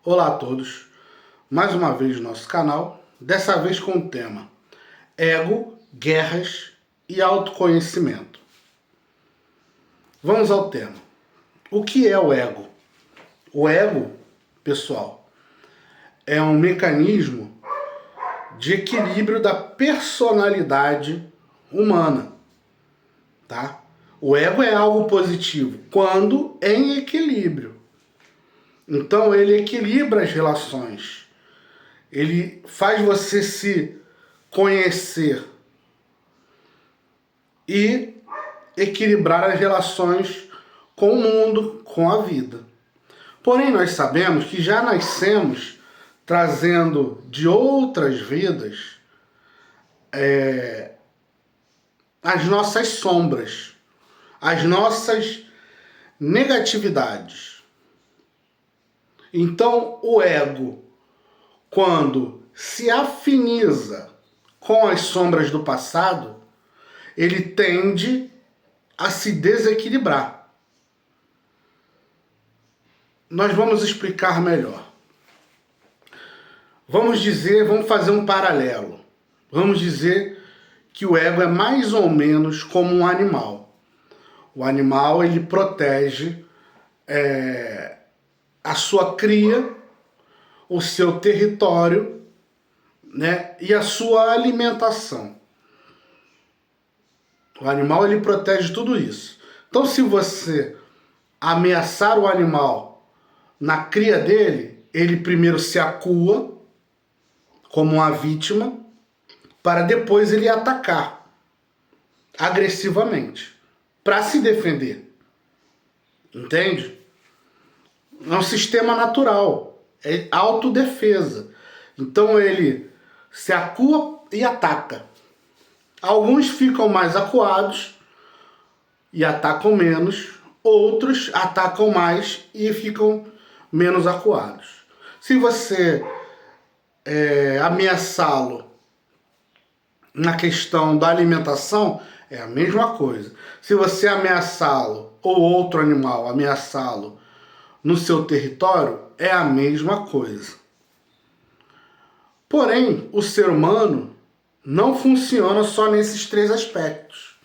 Olá a todos, mais uma vez no nosso canal, dessa vez com o tema Ego, Guerras e Autoconhecimento. Vamos ao tema. O que é o ego? O ego, pessoal, é um mecanismo de equilíbrio da personalidade humana, tá? O ego é algo positivo quando em equilíbrio. Então ele equilibra as relações. Ele faz você se conhecer e equilibrar as relações com o mundo, com a vida. Porém, nós sabemos que já nascemos trazendo de outras vidas as nossas sombras, as nossas negatividades. Então, o ego, quando se afiniza com as sombras do passado, ele tende a se desequilibrar. Nós vamos explicar melhor. Vamos fazer um paralelo. Vamos dizer que o ego é mais ou menos como um animal. O animal, ele protege a sua cria, o seu território, né, e a sua alimentação. O animal, ele protege tudo isso. Então, se você ameaçar o animal na cria dele, ele primeiro se acua como uma vítima, para depois ele atacar agressivamente, para se defender. Entende? É um sistema natural, é autodefesa. Então ele se acua e ataca. Alguns ficam mais acuados e atacam menos, outros atacam mais e ficam menos acuados. Se você ameaçá-lo na questão da alimentação, é a mesma coisa. Se você ameaçá-lo, ou outro animal ameaçá-lo no seu território, é a mesma coisa. Porém, o ser humano não funciona só nesses três aspectos.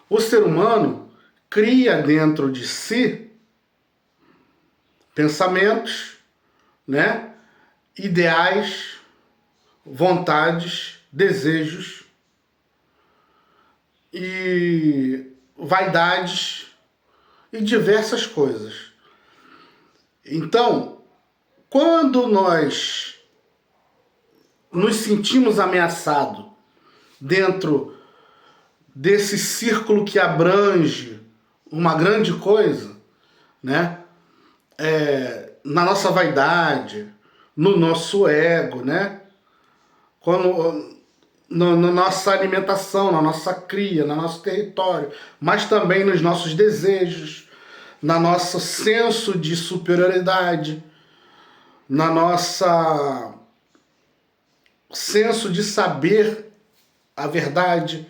O ser humano cria dentro de si pensamentos, né? Ideais, vontades, desejos e vaidades e diversas coisas. Então, quando nós nos sentimos ameaçados dentro desse círculo que abrange uma grande coisa, né? Na nossa vaidade, no nosso ego, né? Na nossa alimentação, na nossa cria, no nosso território, mas também nos nossos desejos, no nosso senso de superioridade, na nossa senso de saber a verdade,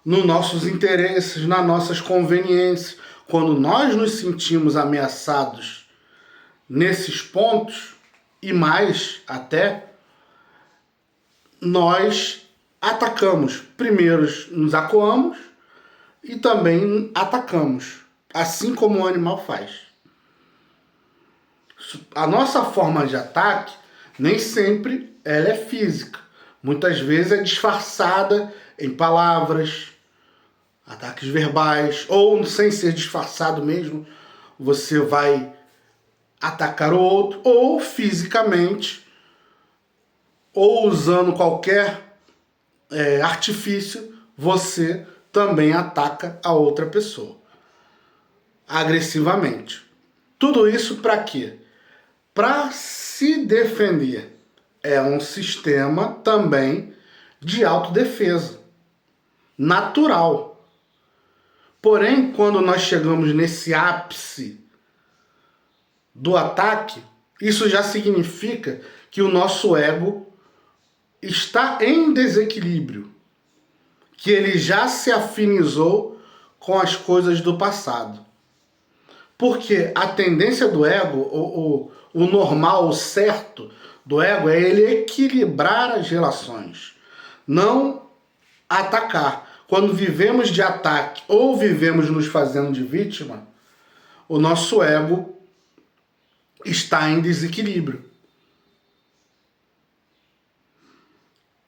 nos nossos interesses, nas nossas conveniências. Quando nós nos sentimos ameaçados nesses pontos, e mais até, nós atacamos. Primeiro nos acuamos e também atacamos, assim como o animal faz. A nossa forma de ataque nem sempre ela é física. Muitas vezes é disfarçada em palavras, ataques verbais, ou sem ser disfarçado mesmo, você vai atacar o outro, ou fisicamente, ou usando qualquer artifício, você também ataca a outra pessoa agressivamente. Tudo isso para quê? Para se defender. É um sistema também de autodefesa natural. Porém, quando nós chegamos nesse ápice do ataque, isso já significa que o nosso ego está em desequilíbrio, que ele já se afinizou com as coisas do passado. Porque a tendência do ego, o normal, o certo do ego é ele equilibrar as relações, não atacar. Quando vivemos de ataque ou vivemos nos fazendo de vítima, o nosso ego está em desequilíbrio.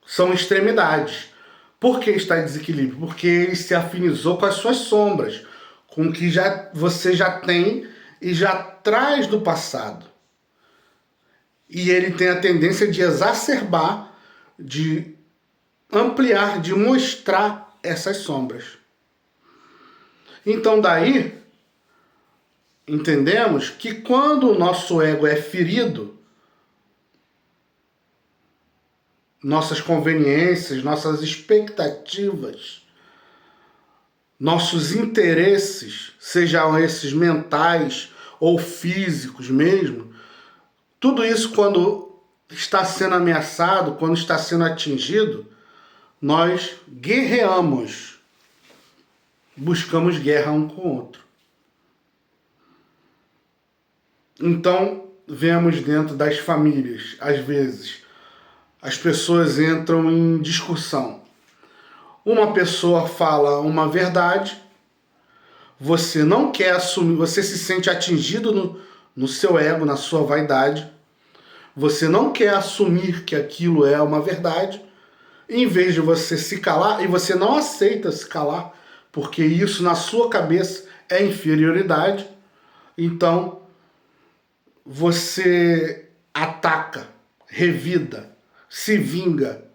São extremidades. Por que está em desequilíbrio? Porque ele se afinizou com as suas sombras, com o que você já tem e já traz do passado. E ele tem a tendência de exacerbar, de ampliar, de mostrar essas sombras. Então daí, entendemos que quando o nosso ego é ferido, nossas conveniências, nossas expectativas, nossos interesses, sejam esses mentais ou físicos mesmo, tudo isso quando está sendo ameaçado, quando está sendo atingido, nós guerreamos, buscamos guerra um com o outro. Então, vemos dentro das famílias, às vezes, as pessoas entram em discussão. Uma pessoa fala uma verdade, você não quer assumir, você se sente atingido no seu ego, na sua vaidade, você não quer assumir que aquilo é uma verdade, em vez de você se calar, e você não aceita se calar, porque isso na sua cabeça é inferioridade, então você ataca, revida, se vinga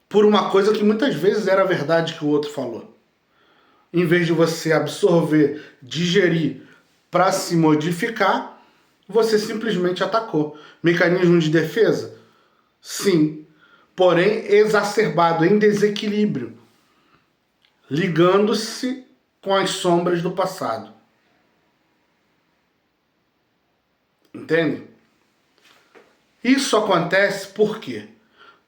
por uma coisa que muitas vezes era a verdade que o outro falou. Em vez de você absorver, digerir para se modificar, você simplesmente atacou. Mecanismo de defesa? Sim, porém exacerbado, em desequilíbrio, ligando-se com as sombras do passado. Entende? Isso acontece por quê?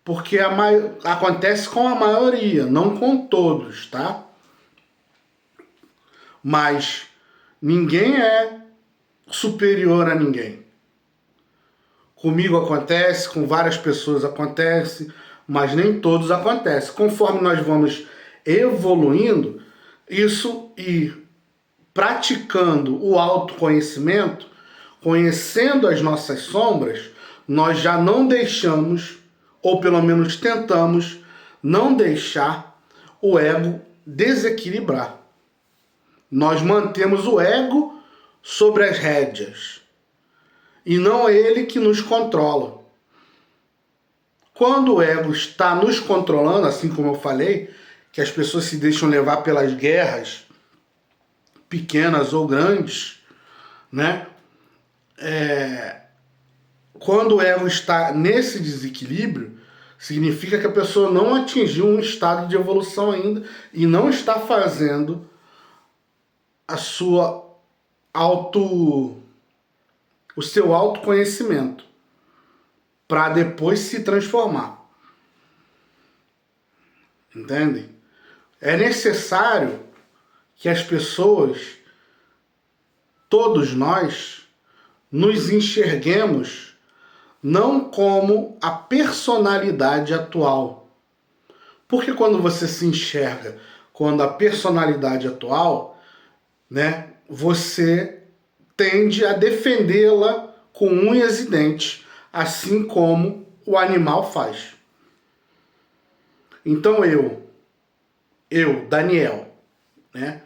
Porque acontece com a maioria, não com todos, tá? Mas ninguém é superior a ninguém. Comigo acontece, com várias pessoas acontece, mas nem todos acontece. Conforme nós vamos evoluindo, isso e praticando o autoconhecimento, conhecendo as nossas sombras, nós já não deixamos, ou pelo menos tentamos, não deixar o ego desequilibrar. Nós mantemos o ego sobre as rédeas, e não ele que nos controla. Quando o ego está nos controlando, assim como eu falei, que as pessoas se deixam levar pelas guerras, pequenas ou grandes, né? Quando o ego está nesse desequilíbrio, significa que a pessoa não atingiu um estado de evolução ainda e não está fazendo a sua o seu autoconhecimento para depois se transformar. Entende? É necessário que as pessoas, todos nós, nos enxerguemos não como a personalidade atual. Porque quando você se enxerga quando a personalidade atual, né, você tende a defendê-la com unhas e dentes, assim como o animal faz. Então eu, Daniel, né,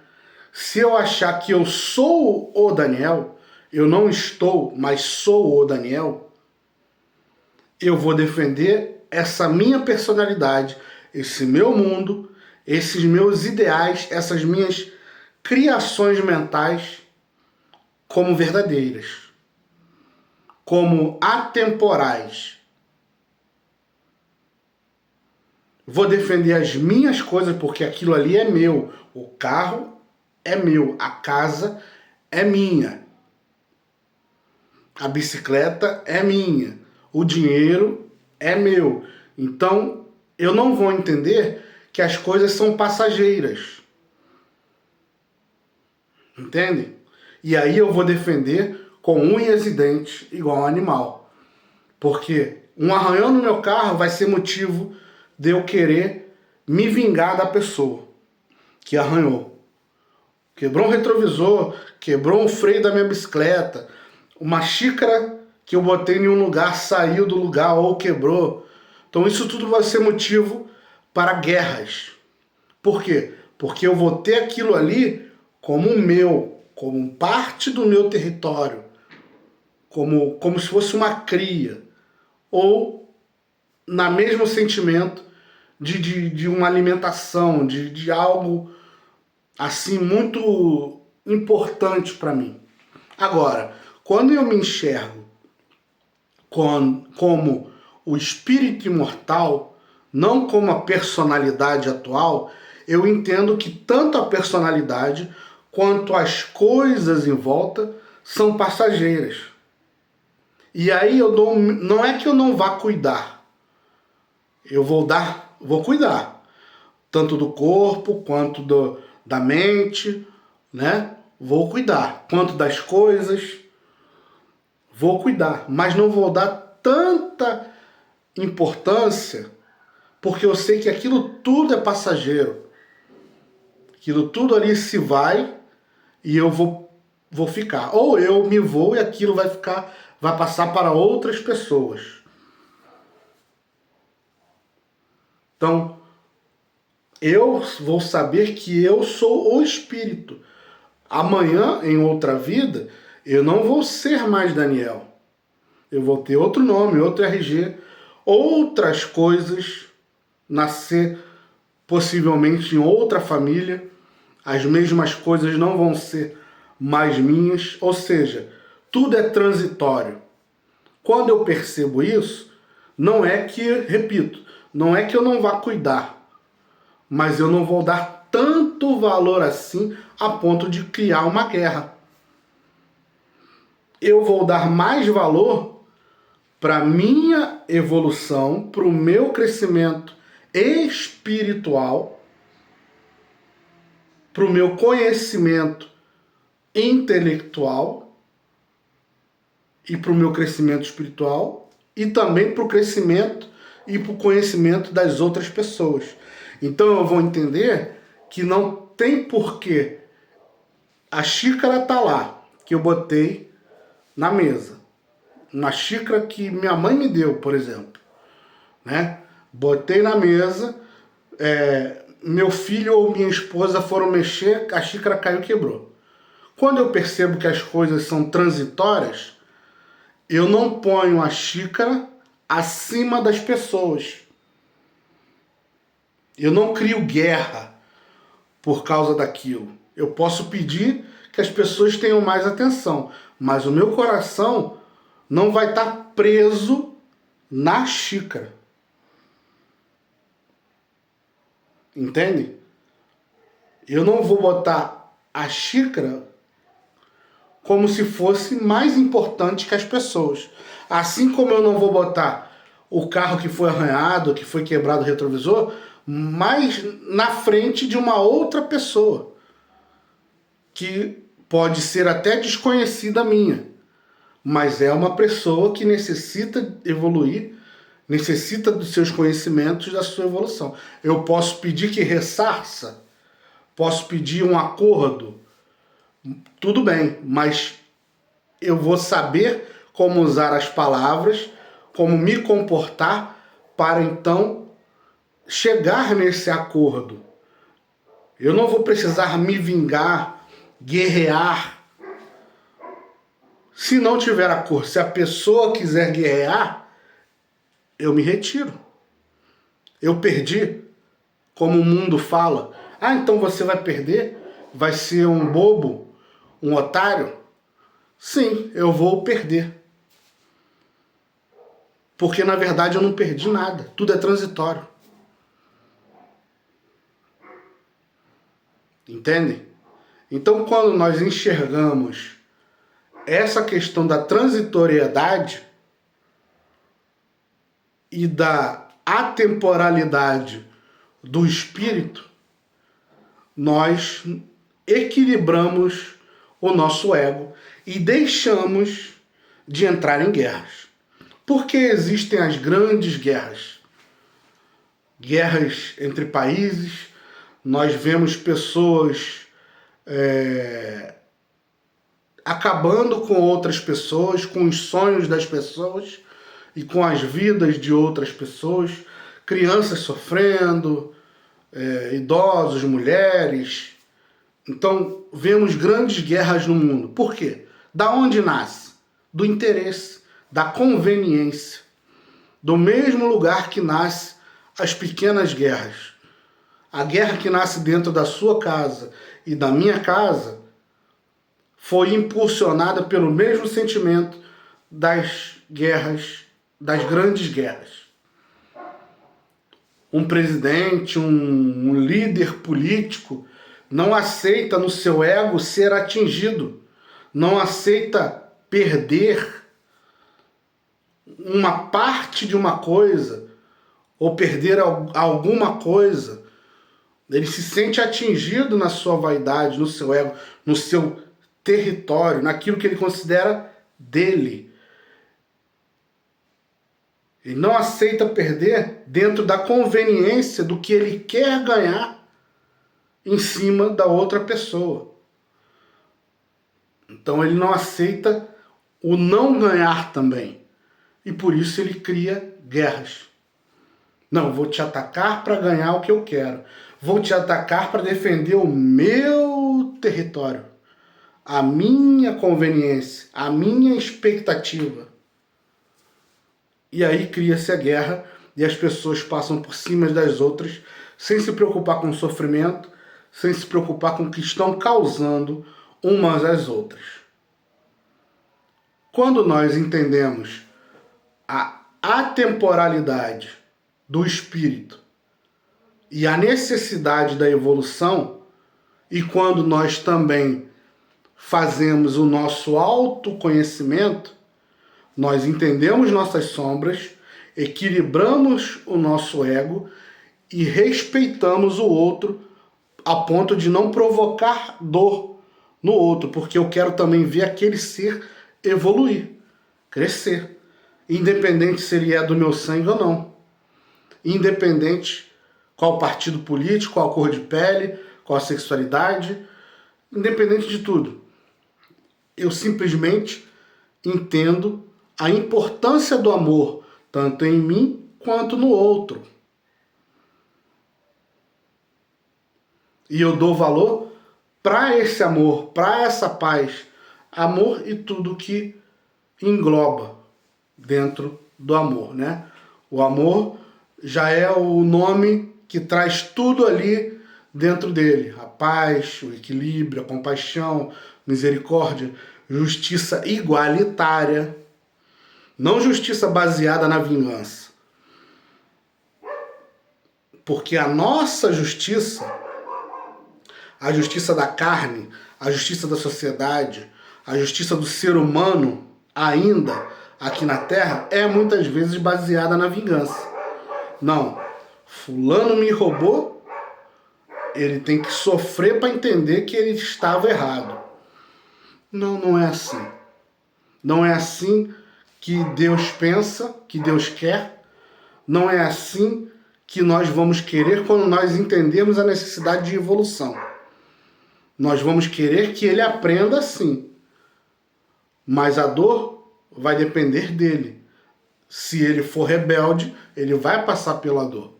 se eu achar que eu sou o Daniel, eu não estou, mas sou o Daniel, eu vou defender essa minha personalidade, esse meu mundo, esses meus ideais, essas minhas criações mentais como verdadeiras, como atemporais. Vou defender as minhas coisas porque aquilo ali é meu. O carro é meu, a casa é minha, a bicicleta é minha, o dinheiro é meu. Então, eu não vou entender que as coisas são passageiras. Entende? E aí eu vou defender com unhas e dentes, igual um animal. Porque um arranhão no meu carro vai ser motivo de eu querer me vingar da pessoa que arranhou. Quebrou um retrovisor, quebrou um freio da minha bicicleta, uma xícara que eu botei em um lugar saiu do lugar ou quebrou. Então isso tudo vai ser motivo para guerras. Por quê? Porque eu vou ter aquilo ali como meu, como parte do meu território, como se fosse uma cria, ou na mesmo sentimento de uma alimentação, de algo assim muito importante para mim. Agora, quando eu me enxergo como o espírito imortal, não como a personalidade atual, eu entendo que tanto a personalidade quanto as coisas em volta são passageiras. E aí não é que eu não vá cuidar. Eu vou cuidar, tanto do corpo quanto da mente, né? Vou cuidar, quanto das coisas, vou cuidar, mas não vou dar tanta importância, porque eu sei que aquilo tudo é passageiro. Aquilo tudo ali se vai e eu vou ficar. Ou eu me vou e aquilo vai passar para outras pessoas. Então, eu vou saber que eu sou o espírito. Amanhã, em outra vida, eu não vou ser mais Daniel. Eu vou ter outro nome, outro RG, outras coisas, nascer possivelmente em outra família. As mesmas coisas não vão ser mais minhas, ou seja, tudo é transitório. Quando eu percebo isso, não é que, repito, não é que eu não vá cuidar, mas eu não vou dar tanto valor assim a ponto de criar uma guerra. Eu vou dar mais valor para minha evolução, para o meu crescimento espiritual, para o meu conhecimento intelectual e para o meu crescimento espiritual e também para o crescimento e para o conhecimento das outras pessoas. Então eu vou entender que não tem porquê a xícara tá lá, que eu botei na mesa. Uma xícara que minha mãe me deu, por exemplo. Né? Botei na mesa, meu filho ou minha esposa foram mexer, a xícara caiu e quebrou. Quando eu percebo que as coisas são transitórias, eu não ponho a xícara acima das pessoas. Eu não crio guerra por causa daquilo. Eu posso pedir que as pessoas tenham mais atenção, mas o meu coração não vai estar preso na xícara. Entende? Eu não vou botar a xícara como se fosse mais importante que as pessoas. Assim como eu não vou botar o carro que foi arranhado, que foi quebrado o retrovisor, mais na frente de uma outra pessoa, que pode ser até desconhecida minha, mas é uma pessoa que necessita evoluir, necessita dos seus conhecimentos, da sua evolução. Eu posso pedir que ressarça, posso pedir um acordo, tudo bem, mas eu vou saber como usar as palavras, como me comportar para então chegar nesse acordo. Eu não vou precisar me vingar, guerrear. Se não tiver acordo, se a pessoa quiser guerrear, eu me retiro. Eu perdi, como o mundo fala. Ah, então você vai perder? Vai ser um bobo? Um otário? Sim, eu vou perder. Porque na verdade eu não perdi nada. Tudo é transitório. Entende? Então quando nós enxergamos essa questão da transitoriedade e da atemporalidade do espírito, nós equilibramos o nosso ego e deixamos de entrar em guerras. Por que existem as grandes guerras? Guerras entre países, nós vemos pessoas acabando com outras pessoas, com os sonhos das pessoas e com as vidas de outras pessoas, crianças sofrendo, idosos, mulheres. Então, vemos grandes guerras no mundo. Por quê? Da onde nasce? Do interesse, da conveniência. Do mesmo lugar que nasce as pequenas guerras. A guerra que nasce dentro da sua casa e da minha casa foi impulsionada pelo mesmo sentimento das guerras, das grandes guerras. Um presidente, um líder político não aceita no seu ego ser atingido, não aceita perder uma parte de uma coisa ou perder alguma coisa. Ele se sente atingido na sua vaidade, no seu ego, no seu território, naquilo que ele considera dele. Ele não aceita perder dentro da conveniência do que ele quer ganhar em cima da outra pessoa. Então ele não aceita o não ganhar também. E por isso ele cria guerras. Não, vou te atacar para ganhar o que eu quero. Vou te atacar para defender o meu território, a minha conveniência, a minha expectativa. E aí cria-se a guerra e as pessoas passam por cima das outras sem se preocupar com o sofrimento, sem se preocupar com o que estão causando umas às outras. Quando nós entendemos a atemporalidade do espírito e a necessidade da evolução, e quando nós também fazemos o nosso autoconhecimento, nós entendemos nossas sombras, equilibramos o nosso ego e respeitamos o outro a ponto de não provocar dor no outro, porque eu quero também ver aquele ser evoluir, crescer, independente se ele é do meu sangue ou não, independente qual partido político, qual cor de pele, qual a sexualidade, independente de tudo. Eu simplesmente entendo a importância do amor, tanto em mim quanto no outro. E eu dou valor para esse amor, para essa paz. Amor e tudo que engloba dentro do amor, né? O amor já é o nome que traz tudo ali dentro dele. A paz, o equilíbrio, a compaixão, misericórdia, justiça igualitária. Não justiça baseada na vingança. Porque a nossa justiça, a justiça da carne, a justiça da sociedade, a justiça do ser humano, ainda aqui na Terra, é muitas vezes baseada na vingança. Não, fulano me roubou, ele tem que sofrer para entender que ele estava errado. Não, não é assim. Não é assim que Deus pensa, que Deus quer. Não é assim que nós vamos querer quando nós entendermos a necessidade de evolução. Nós vamos querer que ele aprenda sim. Mas a dor vai depender dele. Se ele for rebelde, ele vai passar pela dor.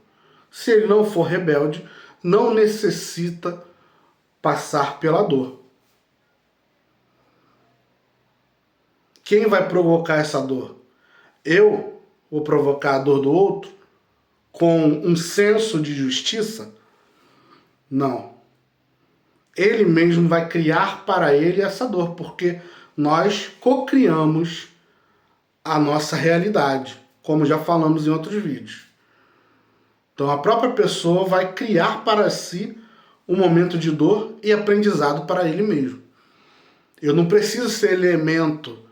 Se ele não for rebelde, não necessita passar pela dor. Quem vai provocar essa dor? Eu vou provocar a dor do outro com um senso de justiça? Não. Ele mesmo vai criar para ele essa dor, porque nós cocriamos a nossa realidade, como já falamos em outros vídeos. Então a própria pessoa vai criar para si um momento de dor e aprendizado para ele mesmo. Eu não preciso ser elemento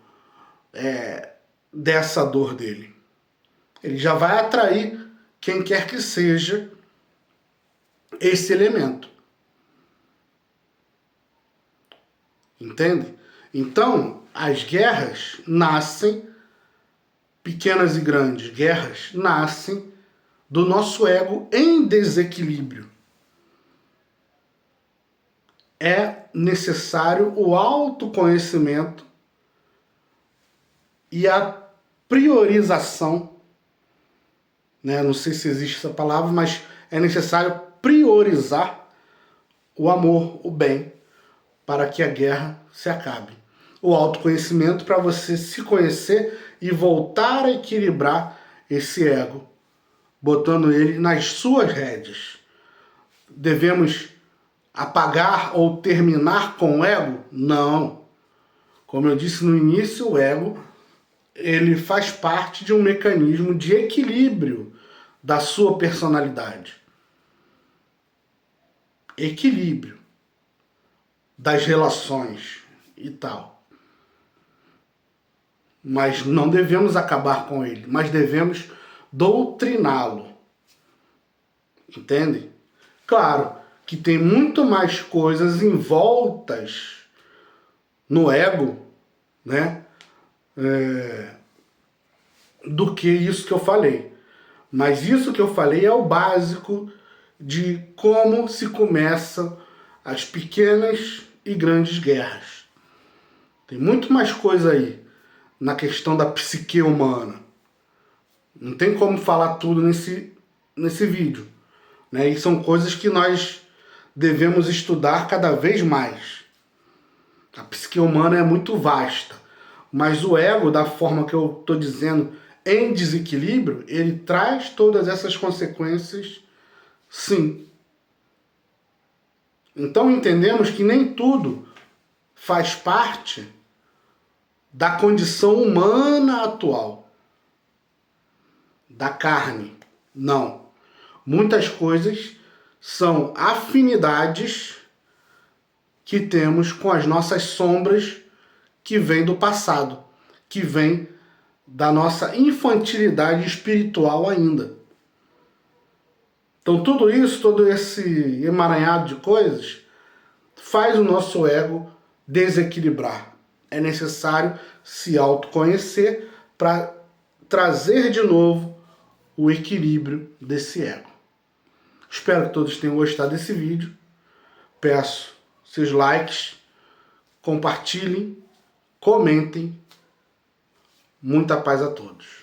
dessa dor dele. Ele já vai atrair quem quer que seja esse elemento. Entende? Então, as guerras nascem, pequenas e grandes guerras, nascem do nosso ego em desequilíbrio. É necessário o autoconhecimento e a priorização, né? Não sei se existe essa palavra, mas é necessário priorizar o amor, o bem, para que a guerra se acabe. O autoconhecimento para você se conhecer e voltar a equilibrar esse ego, botando ele nas suas rédeas. Devemos apagar ou terminar com o ego? Não. Como eu disse no início, o ego ele faz parte de um mecanismo de equilíbrio da sua personalidade. Equilíbrio das relações e tal. Mas não devemos acabar com ele, mas devemos doutriná-lo. Entende? Claro que tem muito mais coisas envoltas no ego, né? Do que isso que eu falei. Mas isso que eu falei é o básico de como se começam as pequenas e grandes guerras. Tem muito mais coisa aí na questão da psique humana. Não tem como falar tudo nesse vídeo, né? E são coisas que nós devemos estudar cada vez mais. A psique humana é muito vasta, mas o ego, da forma que eu estou dizendo, em desequilíbrio, ele traz todas essas consequências, sim. Então entendemos que nem tudo faz parte da condição humana atual, da carne. Não. Muitas coisas são afinidades que temos com as nossas sombras que vêm do passado, que vêm da nossa infantilidade espiritual ainda. Então tudo isso, todo esse emaranhado de coisas, faz o nosso ego desequilibrar. É necessário se autoconhecer para trazer de novo o equilíbrio desse ego. Espero que todos tenham gostado desse vídeo. Peço seus likes, compartilhem, comentem. Muita paz a todos.